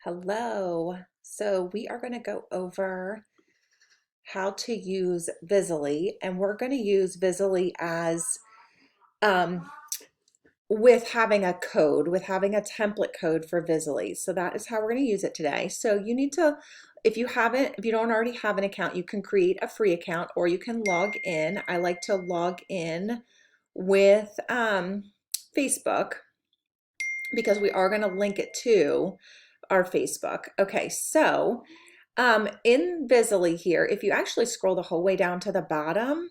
Hello. So we are going to go over how to use Visily, and we're going to use Visily as um, with having a code, with having a template code for Visily. So that is how we're going to use it today. So you need to, if you don't already have an account, you can create a free account or you can log in. I like to log in with Facebook because we are going to link it to our Facebook. Okay, so in Visily here, if you actually scroll the whole way down to the bottom,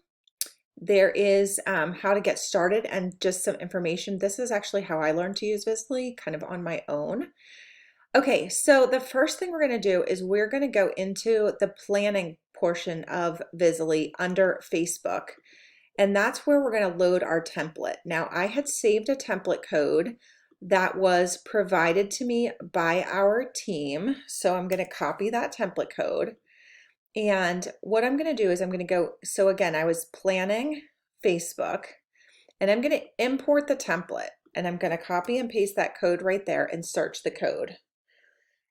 there is how to get started and just some information. This is actually how I learned to use Visily, kind of on my own. Okay, so the first thing we're going to do is we're going to go into the planning portion of Visily under Facebook, and that's where we're going to load our template. Now, I had saved a template code that was provided to me by our team, so I'm going to copy that template code. And what I'm going to do is I'm going to go, so again, I was planning Facebook, and I'm going to import the template, and I'm going to copy and paste that code right there and search the code.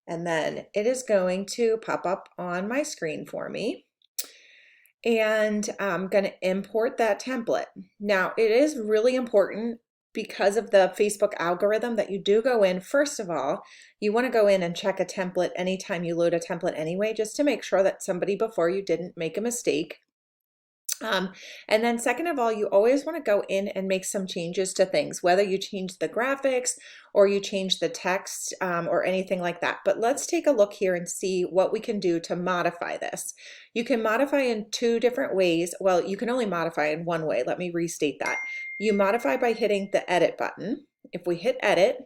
And then it is going to pop up on my screen for me. And I'm going to import that template. Now, it is really important because of the Facebook algorithm that you do go in. First of all, you want to go in and check a template anytime you load a template anyway, just to make sure that somebody before you didn't make a mistake. And then second of all, you always want to go in and make some changes to things, whether you change the graphics or you change the text or anything like that. But let's take a look here and see what we can do to modify this. You can modify in two different ways. Well, you can only modify in one way. Let me restate that. You modify by hitting the edit button. If we hit edit,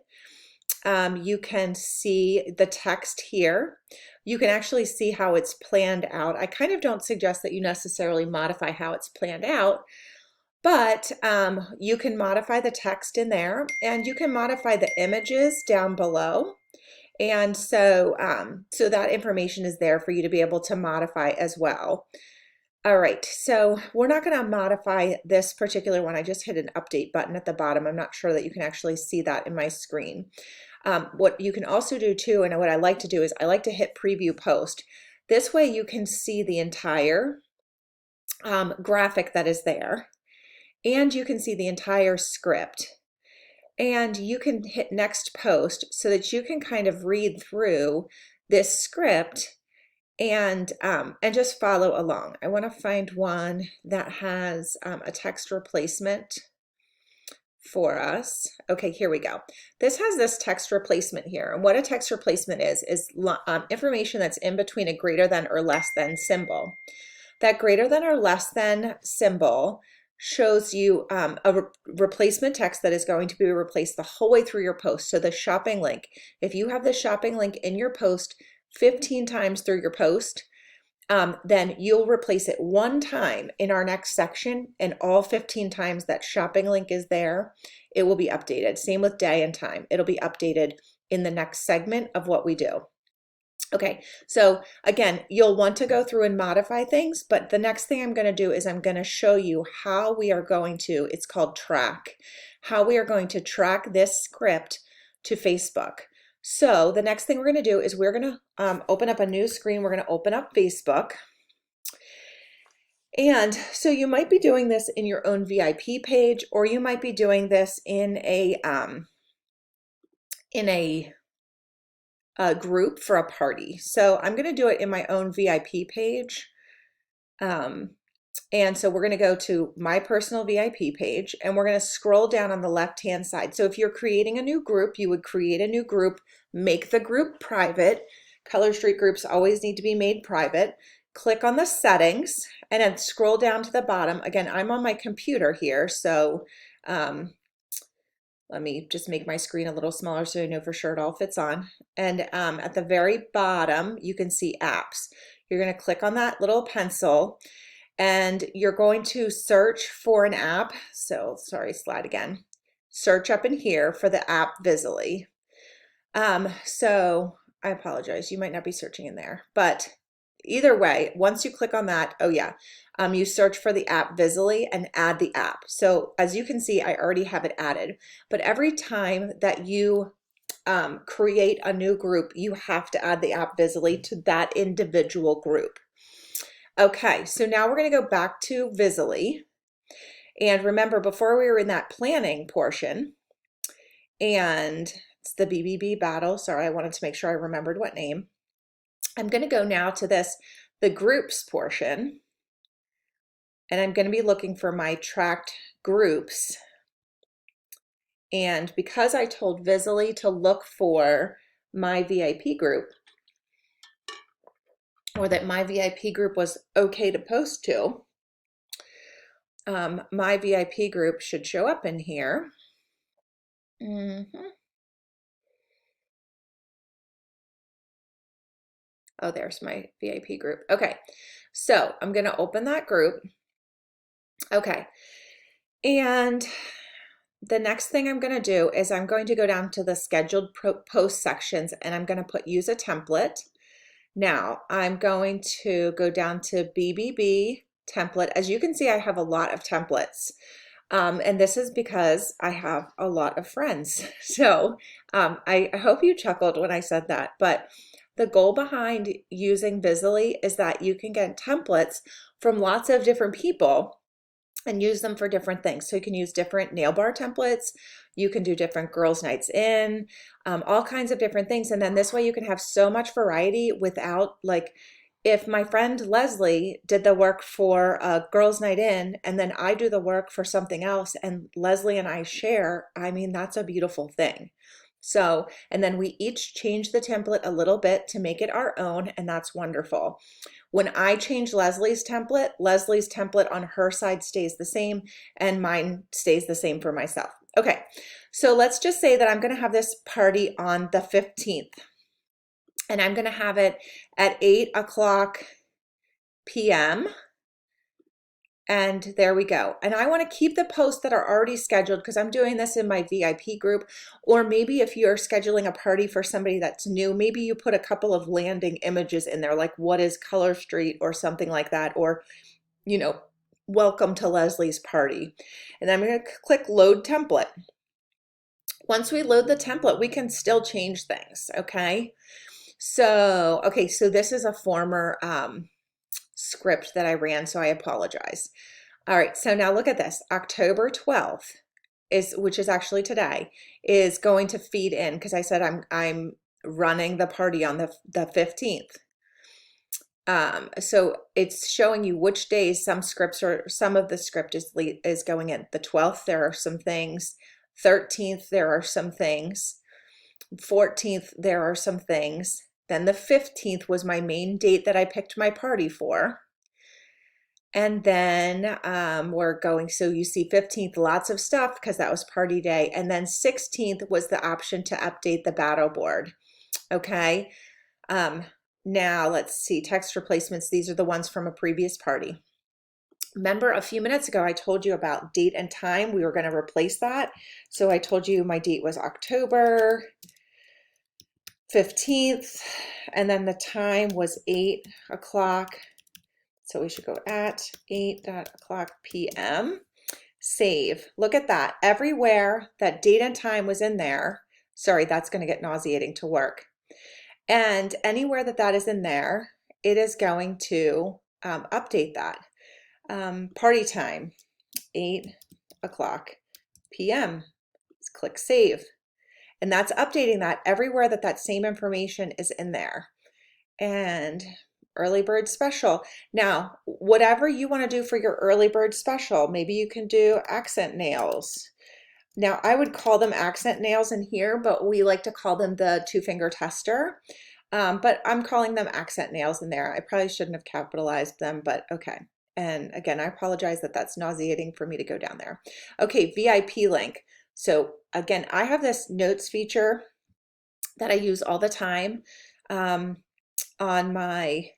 you can see the text here. You can actually see how it's planned out. I kind of don't suggest that you necessarily modify how it's planned out, but you can modify the text in there, and you can modify the images down below. And so, so that information is there for you to be able to modify as well. All right, so we're not going to modify this particular one. I just hit an update button at the bottom. I'm not sure that you can actually see that in my screen. What you can also do too, and what I like to do is I like to hit preview post. This way you can see the entire graphic that is there, and you can see the entire script. And you can hit next post so that you can kind of read through this script and just follow along. I want to find one that has a text replacement for us. Okay, here we go. This has this text replacement here. And what a text replacement is information that's in between a greater than or less than symbol. That greater than or less than symbol shows you a replacement text that is going to be replaced the whole way through your post. So the shopping link, if you have the shopping link in your post 15 times through your post, then you'll replace it one time in our next section, and all 15 times that shopping link is there, it will be updated. Same with day and time. It'll be updated in the next segment of what we do. Okay, so again, you'll want to go through and modify things, but the next thing I'm going to do is I'm going to show you how we are going to, it's called track, how we are going to track this script to Facebook. So the next thing we're going to do is we're going to open up a new screen. We're going to open up Facebook. And so you might be doing this in your own VIP page, or you might be doing this in a group for a party. So I'm going to do it in my own VIP page. And so we're going to go to my personal VIP page, and we're going to scroll down on the left-hand side. So if you're creating a new group, you would create a new group, make the group private. Color Street groups always need to be made private. Click on the settings and then scroll down to the bottom. Again, I'm on my computer here, so let me just make my screen a little smaller so I know for sure it all fits on. And at the very bottom, you can see apps. You're going to click on that little pencil, and you're going to search for an app. So sorry, slide again. Search up in here for the app Visily. So I apologize, you might not be searching in there, but either way, once you click on that, oh yeah, you search for the app Visily and add the app. So as you can see, I already have it added, but every time that you create a new group, you have to add the app Visily to that individual group. Okay, so now we're going to go back to Visily. And remember, before we were in that planning portion, and it's the BBB battle. Sorry, I wanted to make sure I remembered what name. I'm going to go now to the groups portion, and I'm going to be looking for my tracked groups. And because I told Visily to look for my VIP group, or that my VIP group was okay to post to, my VIP group should show up in here. Oh, there's my VIP group. Okay, so I'm going to open that group. Okay, and the next thing I'm going to do is I'm going to go down to the scheduled post sections, and I'm going to put use a template. Now I'm going to go down to BBB template. As you can see, I have a lot of templates. And this is because I have a lot of friends. So I hope you chuckled when I said that. But the goal behind using Visily is that you can get templates from lots of different people and use them for different things. So you can use different nail bar templates. You can do different girls' nights in, all kinds of different things. And then this way you can have so much variety without, like, if my friend Leslie did the work for a girls' night in, and then I do the work for something else, and Leslie and I share, I mean, that's a beautiful thing. So, and then we each change the template a little bit to make it our own, and that's wonderful. When I change Leslie's template on her side stays the same, and mine stays the same for myself. Okay, so let's just say that I'm going to have this party on the 15th. And I'm going to have it at 8 o'clock p.m. And there we go. And I want to keep the posts that are already scheduled because I'm doing this in my VIP group. Or maybe if you're scheduling a party for somebody that's new, maybe you put a couple of landing images in there, like what is Color Street or something like that. Or, you know, welcome to Leslie's party. And I'm going to click load template. Once we load the template, we can still change things, okay? So, okay, so this is a former script that I ran, so I apologize. All right, so now look at this. October 12th which is actually today, is going to feed in because I said I'm running the party on the 15th. So it's showing you which days some of the script is going in. The 12th, there are some things. 13th, there are some things. 14th, there are some things. Then the 15th was my main date that I picked my party for. And then we're going, so you see 15th, lots of stuff because that was party day. And then 16th was the option to update the battle board. Okay. Now let's see, text replacements. These are the ones from a previous party. Remember a few minutes ago, I told you about date and time. We were going to replace that. So I told you my date was October 15th, and then the time was 8 o'clock. So we should go at 8 o'clock p.m. Save. Look at that. Everywhere that date and time was in there, sorry, that's going to get nauseating to work. And anywhere that is in there, it is going to update that. Party time, 8 o'clock p.m. Let's click save. And that's updating that everywhere that same information is in there. And early bird special. Now, whatever you want to do for your early bird special, maybe you can do accent nails. Now, I would call them accent nails in here, but we like to call them the 2-finger tester. But I'm calling them accent nails in there. I probably shouldn't have capitalized them, but okay. And again, I apologize that that's nauseating for me to go down there. Okay, VIP link. So again, I have this notes feature that I use all the time on my,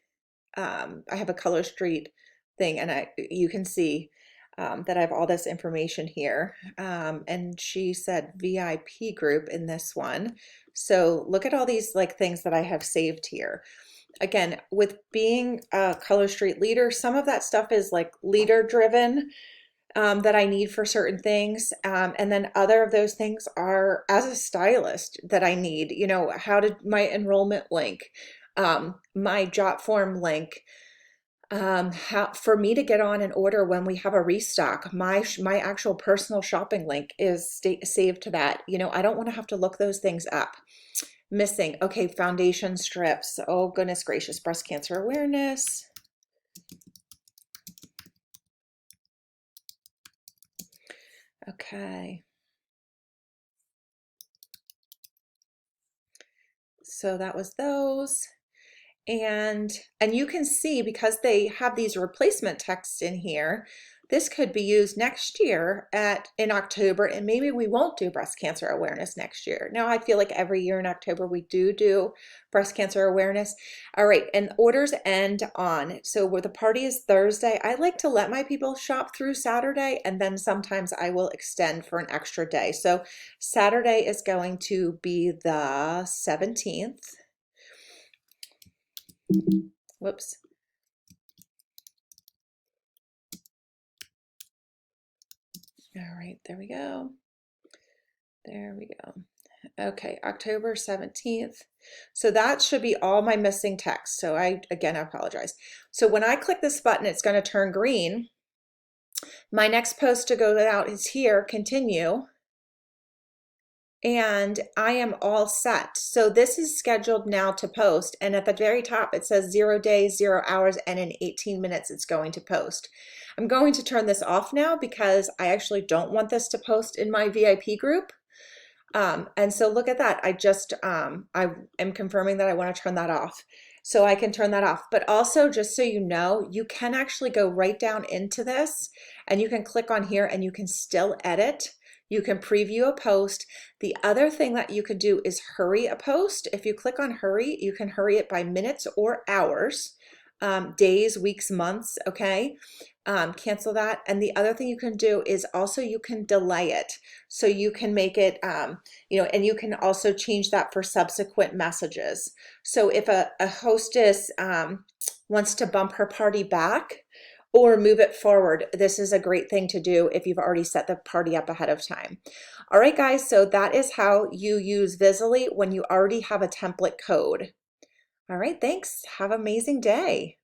I have a Color Street thing, and you can see that I have all this information here. And she said VIP group in this one. So look at all these like things that I have saved here. Again, with being a Color Street leader, some of that stuff is like leader driven. that I need for certain things. And then other of those things are as a stylist that I need, you know, how did my enrollment link, my Jotform link, how for me to get on an order when we have a restock, my actual personal shopping link is saved to that. You know, I don't want to have to look those things up. Missing. Okay, foundation strips. Oh, goodness gracious. Breast cancer awareness. Okay. So that was those. And you can see, because they have these replacement texts in here, this could be used next year in October, and maybe we won't do breast cancer awareness next year. Now, I feel like every year in October we do breast cancer awareness. All right, and orders end on, so where the party is Thursday, I like to let my people shop through Saturday, and then sometimes I will extend for an extra day. So Saturday is going to be the 17th. Whoops. All right, there we go. There we go. Okay, October 17th. So that should be all my missing text. So again, I apologize. So when I click this button, it's going to turn green. My next post to go out is here, continue. And I am all set. So this is scheduled now to post. And at the very top, it says 0 days, 0 hours, and in 18 minutes, it's going to post. I'm going to turn this off now because I actually don't want this to post in my VIP group. And so look at that. I am confirming that I want to turn that off. So I can turn that off. But also, just so you know, you can actually go right down into this and you can click on here and you can still edit. You can preview a post. The other thing that you could do is hurry a post. If you click on hurry, you can hurry it by minutes or hours, days, weeks, months, okay? Cancel that. And the other thing you can do is also you can delay it. So you can make it, you know, and you can also change that for subsequent messages. So if a hostess wants to bump her party back or move it forward, this is a great thing to do if you've already set the party up ahead of time. All right, guys, so that is how you use Visily when you already have a template code. All right, thanks. Have an amazing day.